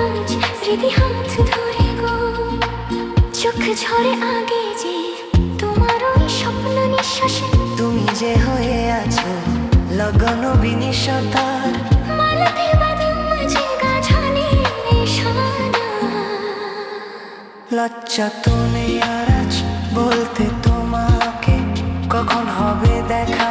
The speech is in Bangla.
আজ স্মৃতি হাত ধরে গো, চোখ ঝরে আগে যে তোমার ওই স্বপ্ন নিঃশ্বাসে। তুমি যে হয়ে আছো লগন বিনিশতার, মালাতে বাঁধা মাঝে গাছানে সাদা। লজ্জা তো নেই আর আজ বলতে তোমাকে, কখন হবে দেখা